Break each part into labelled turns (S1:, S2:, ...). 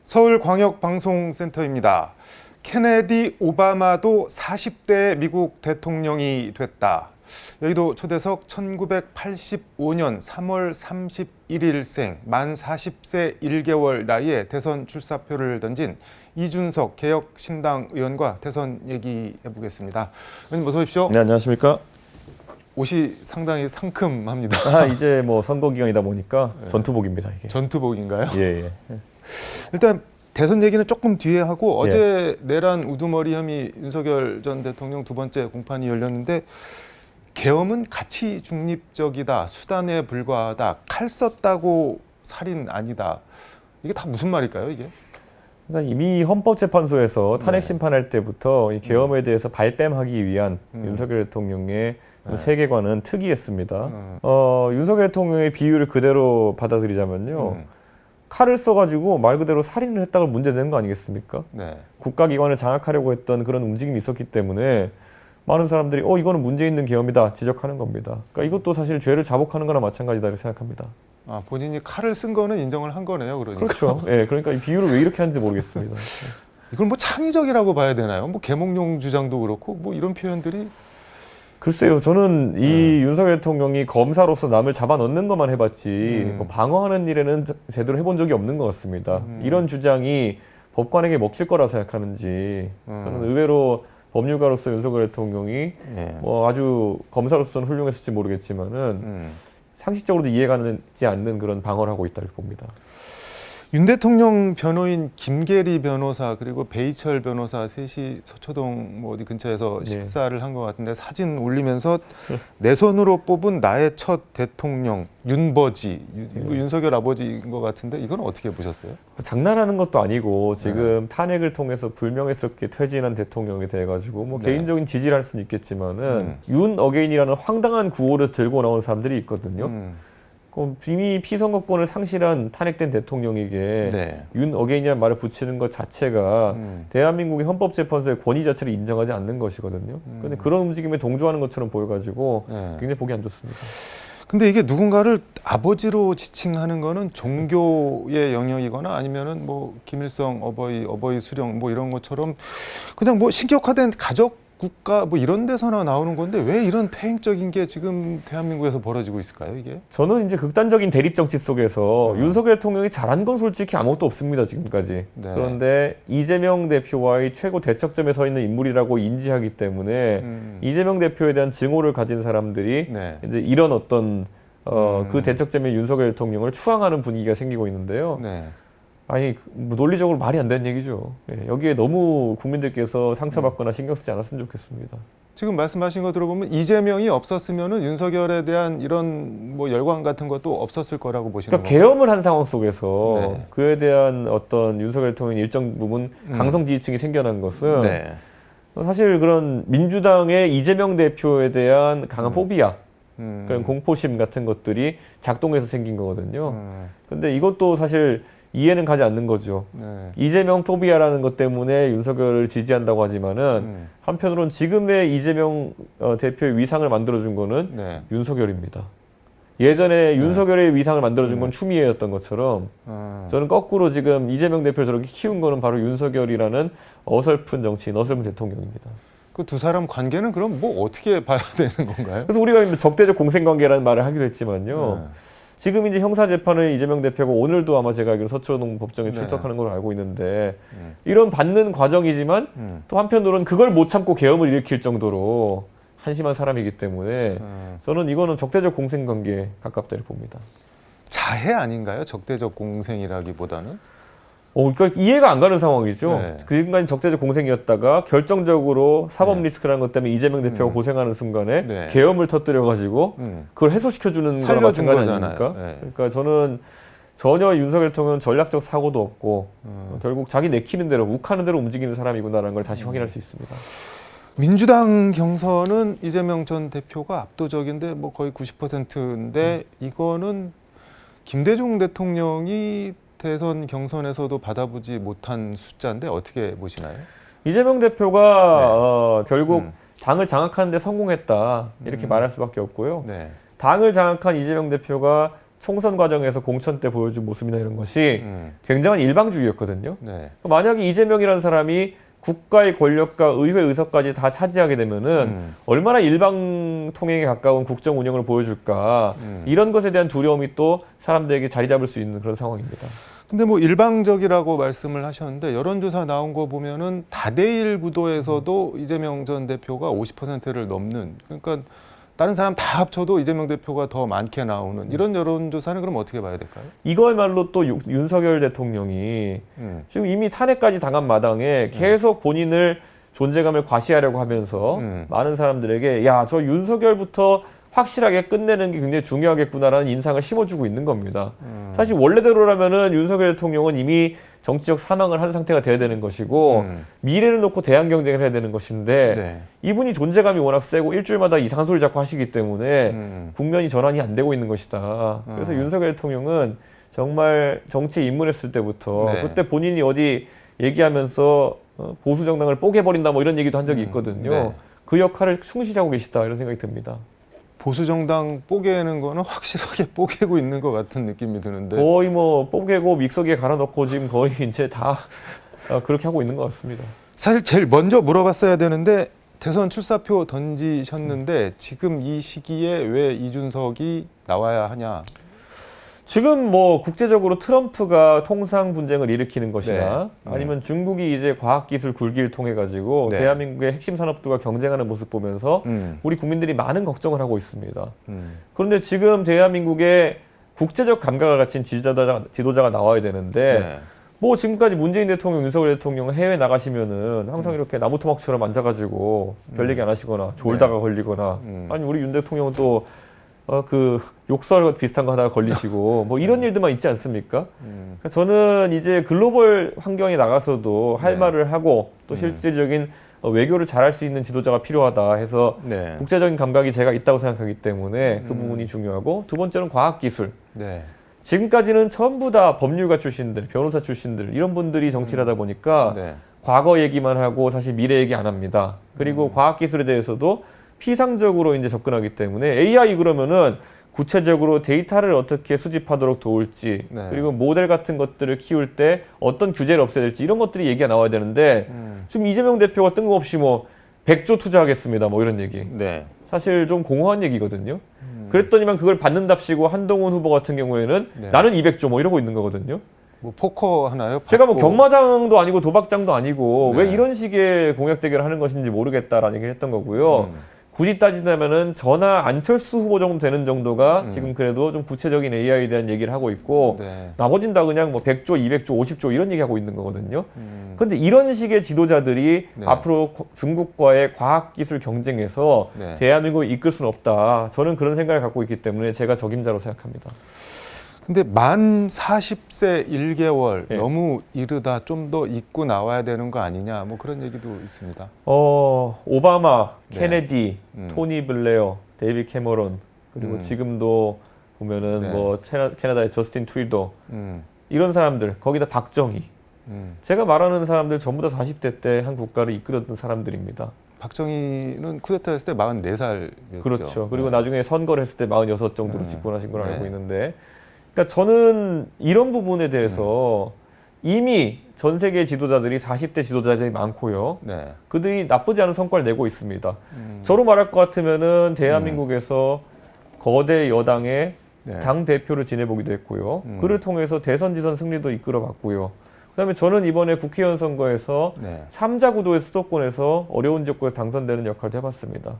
S1: 서울광역방송센터입니다. 케네디 오바마도 40대 미국 대통령이 됐다. 여의도 초대석 1985년 3월 31일생 만 40세 1개월 나이에 대선 출사표를 던진 이준석 개혁신당 의원과 대선 얘기해 보겠습니다. 의원님 어서 오십시오.
S2: 네, 안녕하십니까.
S1: 옷이 상당히 상큼합니다.
S2: 이제 뭐 선거 기간이다 보니까
S1: 네.
S2: 전투복입니다, 이게.
S1: 전투복인가요?
S2: 예.
S1: 일단 대선 얘기는 조금 뒤에 하고 어제 내란 우두머리 혐의 윤석열 전 대통령 두 번째 공판이 열렸는데 계엄은 가치 중립적이다, 수단에 불과하다, 칼 썼다고 살인 아니다. 이게 다 무슨 말일까요, 이게?
S2: 그러니까 이미 헌법재판소에서 탄핵 심판할 때부터 이 계엄에 대해서 발뺌하기 위한 윤석열 대통령의 세계관은 특이했습니다. 윤석열 대통령의 비유를 그대로 받아들이자면요. 칼을 써가지고 말 그대로 살인을 했다고 문제되는 거 아니겠습니까?
S1: 네.
S2: 국가기관을 장악하려고 했던 그런 움직임이 있었기 때문에 많은 사람들이 이거는 문제 있는 계엄이다 지적하는 겁니다. 그러니까 이것도 사실 죄를 자복하는 거나 마찬가지다 이렇게 생각합니다.
S1: 아, 본인이 칼을 쓴 거는 인정을 한 거네요, 그러니까.
S2: 그렇죠. 예, 그러니까 이 비유를 왜 이렇게 하는지 모르겠습니다.
S1: 이걸 뭐 창의적이라고 봐야 되나요? 뭐 계몽용 주장도 그렇고 뭐 이런 표현들이.
S2: 글쎄요, 저는 이 윤석열 대통령이 검사로서 남을 잡아넣는 것만 해봤지 뭐 방어하는 일에는 제대로 해본 적이 없는 것 같습니다. 이런 주장이 법관에게 먹힐 거라 생각하는지 저는 의외로 법률가로서 윤석열 대통령이 뭐 아주 검사로서는 훌륭했을지 모르겠지만은 상식적으로도 이해가 되지 않는 그런 방어를 하고 있다고 봅니다.
S1: 윤 대통령 변호인 김계리 변호사 그리고 베이철 변호사 셋이 서초동 뭐 어디 근처에서 식사를 한 것 같은데 사진 올리면서 내 손으로 뽑은 나의 첫 대통령 윤버지 윤석열 아버지인 것 같은데 이건 어떻게 보셨어요?
S2: 장난하는 것도 아니고 지금 탄핵을 통해서 불명예스럽게 퇴진한 대통령이 돼가지고 뭐 개인적인 지지를 할 수는 있겠지만은 윤 어게인이라는 황당한 구호를 들고 나오는 사람들이 있거든요. 이미 피선거권을 상실한 탄핵된 대통령에게 윤 어게인이라는 말을 붙이는 것 자체가 대한민국의 헌법재판소의 권위 자체를 인정하지 않는 것이거든요. 그런데 그런 움직임에 동조하는 것처럼 보여가지고 굉장히 보기 안 좋습니다.
S1: 근데 이게 누군가를 아버지로 지칭하는 거는 종교의 영역이거나 아니면은 뭐 김일성 어버이 수령 뭐 이런 것처럼 그냥 뭐 신격화된 가족 국가 뭐 이런 데서나 나오는 건데 왜 이런 퇴행적인 게 지금 대한민국에서 벌어지고 있을까요, 이게?
S2: 저는 이제 극단적인 대립 정치 속에서 윤석열 대통령이 잘한 건 솔직히 아무것도 없습니다, 지금까지. 그런데 이재명 대표와의 최고 대척점에 서 있는 인물이라고 인지하기 때문에 이재명 대표에 대한 증오를 가진 사람들이 이제 이런 어떤 그 대척점의 윤석열 대통령을 추앙하는 분위기가 생기고 있는데요. 아니 뭐 논리적으로 말이 안 되는 얘기죠. 여기에 너무 국민들께서 상처받거나 신경 쓰지 않았으면 좋겠습니다.
S1: 지금 말씀하신 거 들어보면 이재명이 없었으면은 윤석열에 대한 이런 뭐 열광 같은 것도 없었을 거라고 보시는 거예요?
S2: 계엄을 한 상황 속에서 그에 대한 어떤 윤석열 대통령의 일정 부분 강성 지지층이 생겨난 것은 사실 그런 민주당의 이재명 대표에 대한 강한 포비아, 그런 공포심 같은 것들이 작동해서 생긴 거거든요. 근데 이것도 사실 이해는 가지 않는 거죠. 이재명 포비아라는 것 때문에 윤석열을 지지한다고 하지만은 한편으로는 지금의 이재명 대표의 위상을 만들어준 거는 윤석열입니다. 예전에 윤석열의 위상을 만들어준 건 추미애였던 것처럼 저는 거꾸로 지금 이재명 대표를 저렇게 키운 거는 바로 윤석열이라는 어설픈 정치인, 어설픈 대통령입니다.
S1: 그 두 사람 관계는 그럼 뭐 어떻게 봐야 되는 건가요?
S2: 그래서 우리가 적대적 공생관계라는 말을 하기도 했지만요. 지금 이제 형사재판을 이재명 대표가 오늘도 아마 제가 알기로 서초동 법정에 출석하는 걸로 알고 있는데 이런 받는 과정이지만 또 한편으로는 그걸 못 참고 계엄을 일으킬 정도로 한심한 사람이기 때문에 저는 이거는 적대적 공생관계에 가깝다 이렇게 봅니다.
S1: 자해 아닌가요? 적대적 공생이라기보다는?
S2: 그러니까 이해가 안 가는 상황이죠. 지금까지 적대적 공생이었다가 결정적으로 사법 리스크라는 것 때문에 이재명 대표가 고생하는 순간에 계엄을 터뜨려가지고 그걸 해소시켜주는 거랑 마찬가지 아닙니까? 그러니까 저는 전혀 윤석열 대통령은 전략적 사고도 없고 결국 자기 내키는 대로 욱하는 대로 움직이는 사람이구나라는 걸 다시 확인할 수 있습니다.
S1: 민주당 경선은 이재명 전 대표가 압도적인데 뭐 거의 90%인데 이거는 김대중 대통령이 대선 경선에서도 받아보지 못한 숫자인데 어떻게 보시나요?
S2: 이재명 대표가 결국 당을 장악하는 데 성공했다 이렇게 말할 수밖에 없고요. 당을 장악한 이재명 대표가 총선 과정에서 공천 때 보여준 모습이나 이런 것이 굉장한 일방주의였거든요.
S1: 네.
S2: 만약에 이재명이라는 사람이 국가의 권력과 의회 의석까지 다 차지하게 되면은 얼마나 일방 통행에 가까운 국정 운영을 보여줄까 이런 것에 대한 두려움이 또 사람들에게 자리 잡을 수 있는 그런 상황입니다.
S1: 근데 뭐 일방적이라고 말씀을 하셨는데 여론조사 나온 거 보면은 다대일 구도에서도 이재명 전 대표가 50%를 넘는, 그러니까 다른 사람 다 합쳐도 이재명 대표가 더 많게 나오는 이런 여론조사는 그럼 어떻게 봐야 될까요?
S2: 이거야말로 또 윤석열 대통령이 지금 이미 탄핵까지 당한 마당에 계속 본인을 존재감을 과시하려고 하면서 많은 사람들에게 야, 저 윤석열부터 확실하게 끝내는 게 굉장히 중요하겠구나라는 인상을 심어주고 있는 겁니다. 사실 원래대로라면은 윤석열 대통령은 이미 정치적 사망을 한 상태가 돼야 되는 것이고 미래를 놓고 대안 경쟁을 해야 되는 것인데
S1: 네.
S2: 이분이 존재감이 워낙 세고 일주일마다 이상한 소리 자꾸 하시기 때문에 국면이 전환이 안 되고 있는 것이다. 그래서 윤석열 대통령은 정말 정치에 입문했을 때부터
S1: 네.
S2: 그때 본인이 어디 얘기하면서 보수 정당을 뽀개버린다 뭐 이런 얘기도 한 적이 있거든요.
S1: 네.
S2: 그 역할을 충실히 하고 계시다 이런 생각이 듭니다.
S1: 보수 정당 뽀개는 거는 확실하게 뽀개고 있는 것 같은 느낌이 드는데.
S2: 거의 뭐 뽀개고 믹서기에 갈아 넣고 지금 거의 이제 다 그렇게 하고 있는 것 같습니다.
S1: 사실 제일 먼저 물어봤어야 되는데 대선 출사표 던지셨는데 지금 이 시기에 왜 이준석이 나와야 하냐?
S2: 지금 뭐 국제적으로 트럼프가 통상 분쟁을 일으키는 것이나
S1: 네.
S2: 아니면 중국이 이제 과학기술 굴기를 통해 가지고
S1: 네.
S2: 대한민국의 핵심 산업들과 경쟁하는 모습 보면서 우리 국민들이 많은 걱정을 하고 있습니다. 그런데 지금 대한민국의 국제적 감각을 갖춘 지도자가 나와야 되는데
S1: 네.
S2: 뭐 지금까지 문재인 대통령, 윤석열 대통령 해외 나가시면은 항상 이렇게 나무 토막처럼 앉아가지고 별 얘기 안 하시거나 졸다가 걸리거나 아니 우리 윤 대통령은 또 그 욕설 비슷한 거 하다가 걸리시고 뭐 이런 일들만 있지 않습니까? 그러니까 저는 이제 글로벌 환경에 나가서도 할
S1: 네.
S2: 말을 하고 또 실질적인 외교를 잘할 수 있는 지도자가 필요하다 해서
S1: 네.
S2: 국제적인 감각이 제가 있다고 생각하기 때문에 그 부분이 중요하고 두 번째는 과학기술.
S1: 네.
S2: 지금까지는 전부 다 법률가 출신들, 변호사 출신들 이런 분들이 정치를 하다 보니까
S1: 네.
S2: 과거 얘기만 하고 사실 미래 얘기 안 합니다. 그리고 과학기술에 대해서도 피상적으로 이제 접근하기 때문에 AI 그러면은 구체적으로 데이터를 어떻게 수집하도록 도울지
S1: 네.
S2: 그리고 모델 같은 것들을 키울 때 어떤 규제를 없애야 될지 이런 것들이 얘기가 나와야 되는데 지금 이재명 대표가 뜬금없이 뭐 100조 투자하겠습니다 뭐 이런 얘기
S1: 네.
S2: 사실 좀 공허한 얘기거든요. 그랬더니만 그걸 받는답시고 한동훈 후보 같은 경우에는
S1: 네.
S2: 나는 200조 뭐 이러고 있는 거거든요.
S1: 뭐 포커 하나요?
S2: 제가 뭐
S1: 받고.
S2: 경마장도 아니고 도박장도 아니고
S1: 네.
S2: 왜 이런 식의 공약 대결을 하는 것인지 모르겠다라는 얘기를 했던 거고요. 굳이 따지자면은 저나 안철수 후보 정도 되는 정도가 지금 그래도 좀 구체적인 AI에 대한 얘기를 하고 있고
S1: 네.
S2: 나머진 다 그냥 뭐 100조, 200조, 50조 이런 얘기하고 있는 거거든요. 그런데 이런 식의 지도자들이
S1: 네.
S2: 앞으로 중국과의 과학기술 경쟁에서
S1: 네.
S2: 대한민국을 이끌 수는 없다. 저는 그런 생각을 갖고 있기 때문에 제가 적임자로 생각합니다.
S1: 근데 만 40세 1개월
S2: 예.
S1: 너무 이르다, 좀 더 잊고 나와야 되는 거 아니냐, 뭐 그런 얘기도 있습니다.
S2: 오바마,
S1: 네.
S2: 케네디, 토니 블레어, 데이빗 캐머런 그리고 지금도 보면은
S1: 네.
S2: 뭐 캐나다의 저스틴 트루도
S1: 음,
S2: 이런 사람들 거기다 박정희 제가 말하는 사람들 전부 다 40대 때 한 국가를 이끌었던 사람들입니다.
S1: 박정희는 쿠데타 했을 때 44살이었죠.
S2: 그렇죠. 그리고
S1: 네.
S2: 나중에 선거를 했을 때 46 정도로 집권하신 걸 알고
S1: 네.
S2: 있는데 그러니까 저는 이런 부분에 대해서 이미 전 세계 지도자들이 40대 지도자들이 많고요.
S1: 네.
S2: 그들이 나쁘지 않은 성과를 내고 있습니다. 저로 말할 것 같으면은 대한민국에서 거대 여당의
S1: 네.
S2: 당 대표를 지내보기도 했고요. 그를 통해서 대선 지선 승리도 이끌어갔고요. 그다음에 저는 이번에 국회의원 선거에서
S1: 네.
S2: 3자 구도의 수도권에서 어려운 지역구에서 당선되는 역할도 해봤습니다.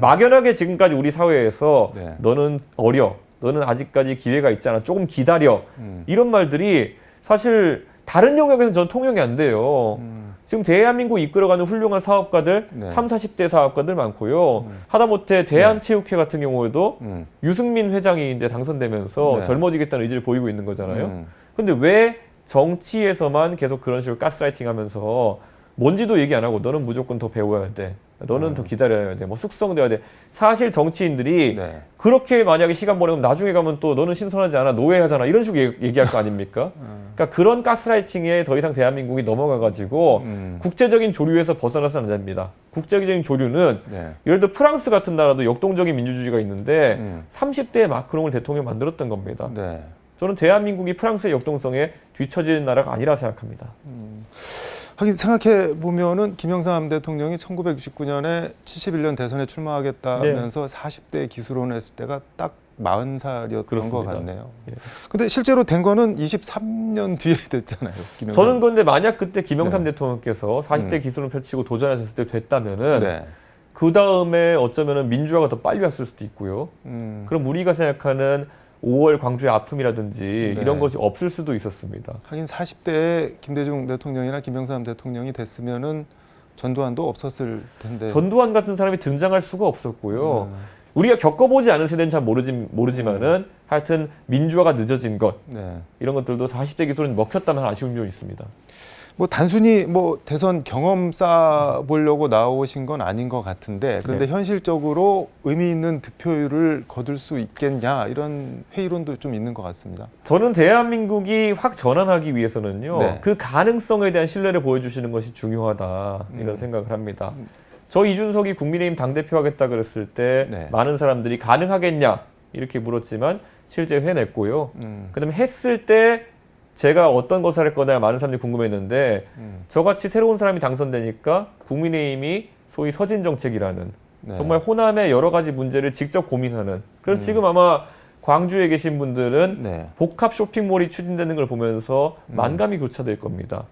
S2: 막연하게 지금까지 우리 사회에서
S1: 네.
S2: 너는 어려, 너는 아직까지 기회가 있잖아, 조금 기다려 이런 말들이 사실 다른 영역에서는 전 통용이 안 돼요. 지금 대한민국 이끌어가는 훌륭한 사업가들,
S1: 네.
S2: 30, 40대 사업가들 많고요. 하다못해 대한체육회 같은 경우에도 유승민 회장이 이제 당선되면서
S1: 네.
S2: 젊어지겠다는 의지를 보이고 있는 거잖아요. 근데 왜 정치에서만 계속 그런 식으로 가스라이팅 하면서 뭔지도 얘기 안 하고 너는 무조건 더 배워야 돼. 너는 더 기다려야 돼. 뭐 숙성돼야 돼. 사실 정치인들이
S1: 네.
S2: 그렇게 만약에 시간 보내면 나중에 가면 또 너는 신선하지 않아. 노예하잖아. 이런 식으로 얘기할 거 아닙니까? 그러니까 그런 가스라이팅에 더 이상 대한민국이 넘어가가지고 국제적인 조류에서 벗어나서는 안 됩니다. 국제적인 조류는
S1: 네.
S2: 예를 들어 프랑스 같은 나라도 역동적인 민주주의가 있는데 30대에 마크롱을 대통령 만들었던 겁니다.
S1: 네.
S2: 저는 대한민국이 프랑스의 역동성에 뒤처지는 나라가 아니라 생각합니다.
S1: 하긴 생각해 보면은 김영삼 대통령이 1969년에 71년 대선에 출마하겠다면서 40대 기수론 했을 때가 딱 40살이었던
S2: 그렇습니다.
S1: 것 같네요.
S2: 예.
S1: 근데 실제로 된 거는 23년 뒤에 됐잖아요. 김영삼.
S2: 저는 그런데 만약 그때 김영삼
S1: 네.
S2: 대통령께서 40대 기수론 펼치고 도전하셨을 때 됐다면은
S1: 네.
S2: 그 다음에 어쩌면은 민주화가 더 빨리 왔을 수도 있고요. 그럼 우리가 생각하는 5월 광주의 아픔이라든지
S1: 네.
S2: 이런 것이 없을 수도 있었습니다.
S1: 하긴 40대에 김대중 대통령이나 김영삼 대통령이 됐으면은 전두환도 없었을 텐데.
S2: 전두환 같은 사람이 등장할 수가 없었고요. 우리가 겪어보지 않은 세대는 잘 모르지만은 하여튼 민주화가 늦어진 것
S1: 네.
S2: 이런 것들도 40대 기술은 먹혔다면 아쉬운 점이 있습니다.
S1: 뭐 단순히 뭐 대선 경험 쌓아 보려고 나오신 건 아닌 것 같은데 그런데
S2: 네.
S1: 현실적으로 의미 있는 득표율을 거둘 수 있겠냐 이런 회의론도 좀 있는 것 같습니다.
S2: 저는 대한민국이 확 전환하기 위해서는요.
S1: 네.
S2: 그 가능성에 대한 신뢰를 보여주시는 것이 중요하다 이런 생각을 합니다. 저 이준석이 국민의힘 당대표 하겠다 그랬을 때
S1: 네.
S2: 많은 사람들이 가능하겠냐 이렇게 물었지만 실제 해냈고요. 그다음에 했을 때 제가 어떤 것을 할 거냐 많은 사람들이 궁금했는데 저같이 새로운 사람이 당선되니까 국민의힘이 소위 서진 정책이라는
S1: 네.
S2: 정말 호남의 여러 가지 문제를 직접 고민하는 그래서 지금 아마 광주에 계신 분들은
S1: 네.
S2: 복합 쇼핑몰이 추진되는 걸 보면서 만감이 교차될 겁니다.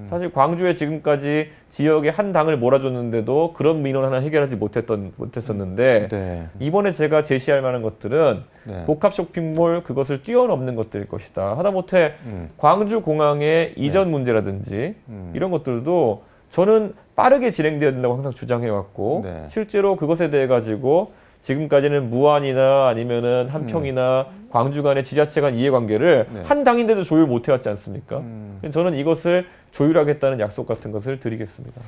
S2: 사실 광주에 지금까지 지역에 한 당을 몰아줬는데도 그런 민원 하나 해결하지 못했었는데
S1: 네.
S2: 이번에 제가 제시할 만한 것들은
S1: 네.
S2: 복합 쇼핑몰 그것을 뛰어넘는 것들일 것이다. 하다못해 광주 공항의 이전 문제라든지 이런 것들도 저는 빠르게 진행되어야 된다고 항상 주장해왔고
S1: 네.
S2: 실제로 그것에 대해 가지고 지금까지는 무안이나 아니면은 한평이나 광주 간의 지자체 간 이해관계를
S1: 네.
S2: 한 당인데도 조율 못 해왔지 않습니까? 저는 이것을 조율하겠다는 약속 같은 것을 드리겠습니다.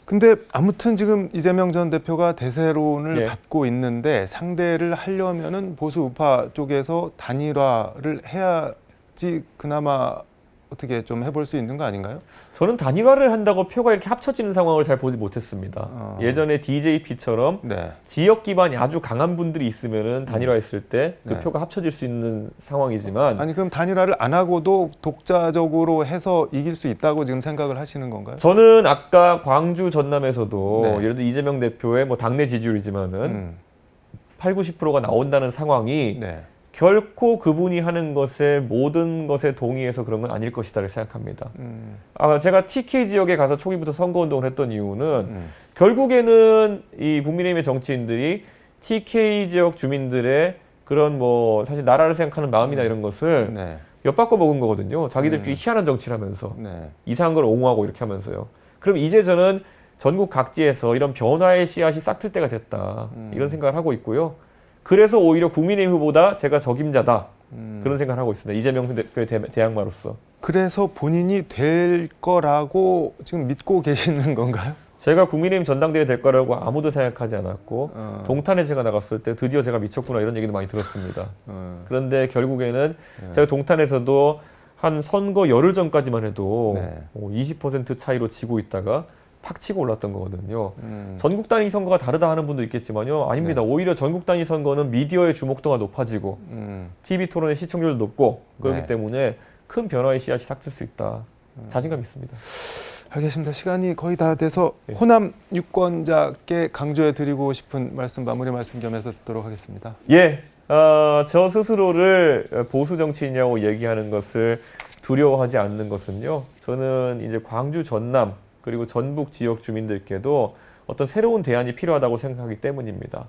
S1: 근데 아무튼 지금 이재명 전 대표가 대세론을
S2: 예.
S1: 받고 있는데 상대를 하려면은 보수 우파 쪽에서 단일화를 해야지 그나마 어떻게 좀 해볼 수 있는 거 아닌가요?
S2: 저는 단일화를 한다고 표가 이렇게 합쳐지는 상황을 잘 보지 못했습니다. 예전에 DJP처럼
S1: 네.
S2: 지역 기반이 아주 강한 분들이 있으면은 단일화했을 때 그
S1: 네.
S2: 표가 합쳐질 수 있는 상황이지만
S1: 아니 그럼 단일화를 안 하고도 독자적으로 해서 이길 수 있다고 지금 생각을 하시는 건가요?
S2: 저는 아까 광주 전남에서도
S1: 네.
S2: 예를 들어 이재명 대표의 뭐 당내 지지율이지만은 8, 90%가 나온다는 상황이
S1: 네.
S2: 결코 그분이 하는 것에 모든 것에 동의해서 그런 건 아닐 것이다를 생각합니다. 제가 TK 지역에 가서 초기부터 선거운동을 했던 이유는 결국에는 이 국민의힘의 정치인들이 TK 지역 주민들의 그런 뭐 사실 나라를 생각하는 마음이나 이런 것을
S1: 네.
S2: 엿바꿔 먹은 거거든요. 자기들끼리 희한한 정치를 하면서
S1: 네.
S2: 이상한 걸 옹호하고 이렇게 하면서요. 그럼 이제 저는 전국 각지에서 이런 변화의 씨앗이 싹틀 때가 됐다. 이런 생각을 하고 있고요. 그래서 오히려 국민의힘 후보다 제가 적임자다. 그런 생각을 하고 있습니다. 이재명 대표의 대항마로서.
S1: 그래서 본인이 될 거라고 지금 믿고 계시는 건가요?
S2: 제가 국민의힘 전당대회 될 거라고 아무도 생각하지 않았고 동탄에 제가 나갔을 때 드디어 제가 미쳤구나 이런 얘기도 많이 들었습니다. 그런데 결국에는 제가 동탄에서도 한 선거 열흘 전까지만 해도
S1: 네.
S2: 20% 차이로 지고 있다가 팍 치고 올랐던 거거든요. 전국 단위 선거가 다르다 하는 분도 있겠지만요. 아닙니다.
S1: 네.
S2: 오히려 전국 단위 선거는 미디어의 주목도가 높아지고 TV 토론의 시청률도 높고 그렇기
S1: 네.
S2: 때문에 큰 변화의 씨앗이 싹틀 수 있다. 자신감 있습니다.
S1: 알겠습니다. 시간이 거의 다 돼서
S2: 네.
S1: 호남 유권자께 강조해 드리고 싶은 말씀 마무리 말씀 겸해서 듣도록 하겠습니다.
S2: 예, 저 스스로를 보수 정치인이라고 얘기하는 것을 두려워하지 않는 것은요. 저는 이제 광주 전남 그리고 전북 지역 주민들께도 어떤 새로운 대안이 필요하다고 생각하기 때문입니다.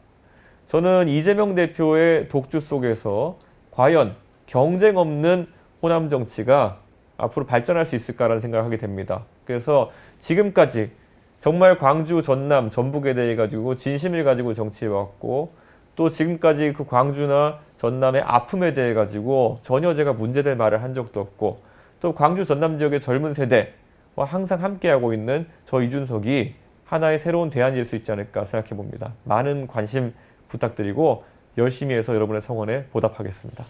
S2: 저는 이재명 대표의 독주 속에서 과연 경쟁 없는 호남 정치가 앞으로 발전할 수 있을까라는 생각을 하게 됩니다. 그래서 지금까지 정말 광주, 전남, 전북에 대해 가지고 진심을 가지고 정치해왔고 또 지금까지 그 광주나 전남의 아픔에 대해 가지고 전혀 제가 문제될 말을 한 적도 없고 또 광주, 전남 지역의 젊은 세대와 항상 함께하고 있는 저 이준석이 하나의 새로운 대안이 될 수 있지 않을까 생각해 봅니다. 많은 관심 부탁드리고 열심히 해서 여러분의 성원에 보답하겠습니다.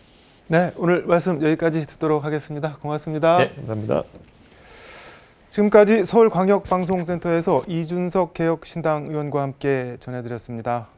S1: 네, 오늘 말씀 여기까지 듣도록 하겠습니다. 고맙습니다.
S2: 네, 감사합니다.
S1: 지금까지 서울광역방송센터에서 이준석 개혁신당 의원과 함께 전해드렸습니다.